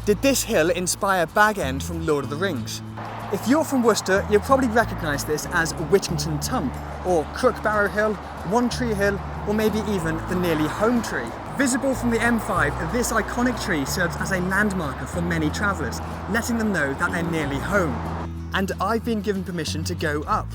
Did this hill inspire Bag End from Lord of the Rings? If you're from Worcester, you'll probably recognise this as Whittington Tump, or Crookbarrow Hill, One Tree Hill, or maybe even the Nearly Home Tree. Visible from the M5, this iconic tree serves as a landmarker for many travellers, letting them know that they're nearly home. And I've been given permission to go up.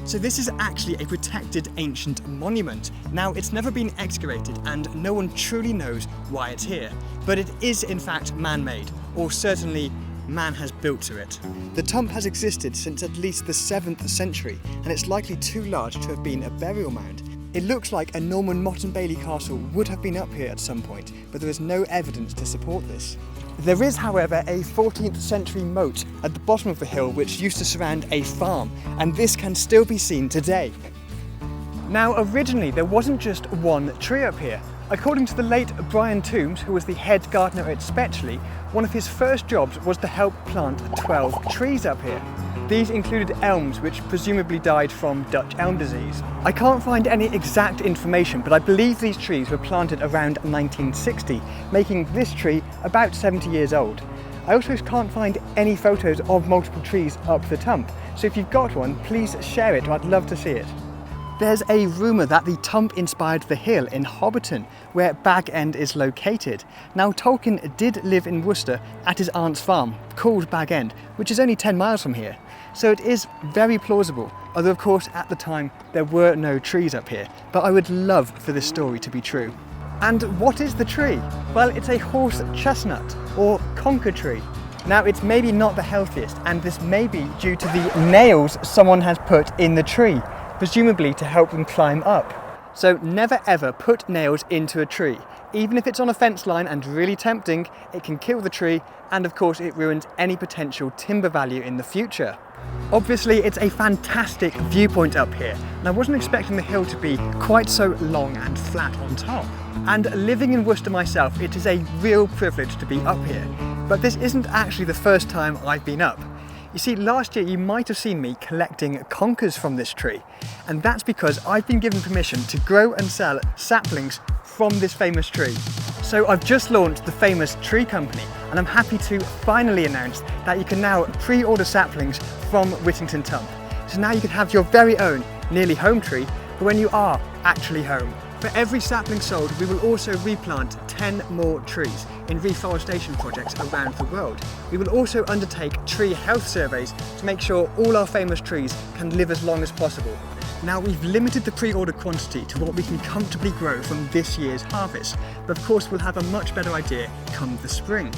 So this is actually a protected ancient monument. Now, it's never been excavated and no one truly knows why it's here, but it is in fact man-made, or certainly man has built to it. The Tump has existed since at least the 7th century, and it's likely too large to have been a burial mound. It looks like a Norman Motte and Bailey castle would have been up here at some point, but there is no evidence to support this. There is, however, a 14th century moat at the bottom of the hill which used to surround a farm, and this can still be seen today. Now, originally there wasn't just one tree up here. According to the late Brian Toombs, who was the head gardener at Spetchley, one of his first jobs was to help plant 12 trees up here. These included elms, which presumably died from Dutch elm disease. I can't find any exact information, but I believe these trees were planted around 1960, making this tree about 70 years old. I also can't find any photos of multiple trees up the Tump, so if you've got one, please share it, I'd love to see it. There's a rumour that the Tump inspired the hill in Hobbiton, where Bag End is located. Now, Tolkien did live in Worcester at his aunt's farm, called Bag End, which is only 10 miles from here. So it is very plausible, although of course at the time there were no trees up here, but I would love for this story to be true. And what is the tree? Well, it's a horse chestnut, or conker tree. Now, it's maybe not the healthiest, and this may be due to the nails someone has put in the tree, presumably to help them climb up. So never ever put nails into a tree. Even if it's on a fence line and really tempting, it can kill the tree, and of course it ruins any potential timber value in the future. Obviously, it's a fantastic viewpoint up here, and I wasn't expecting the hill to be quite so long and flat on top. And living in Worcester myself, it is a real privilege to be up here. But this isn't actually the first time I've been up. You see, last year you might have seen me collecting conkers from this tree, and that's because I've been given permission to grow and sell saplings from this famous tree. So I've just launched the famous tree company, and I'm happy to finally announce that you can now pre-order saplings from Whittington Tump. So now you can have your very own nearly home tree for when you are actually home. For every sapling sold, we will also replant 10 more trees in reforestation projects around the world. We will also undertake tree health surveys to make sure all our famous trees can live as long as possible. Now, we've limited the pre-order quantity to what we can comfortably grow from this year's harvest, but of course we'll have a much better idea come the spring.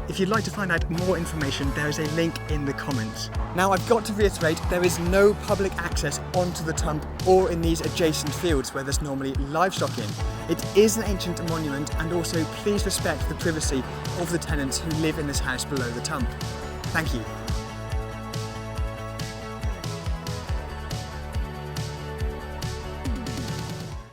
If you'd like to find out more information, there is a link in the comments. Now, I've got to reiterate, there is no public access onto the Tump or in these adjacent fields where there's normally livestock in. It is an ancient monument, and also please respect the privacy of the tenants who live in this house below the Tump. Thank you.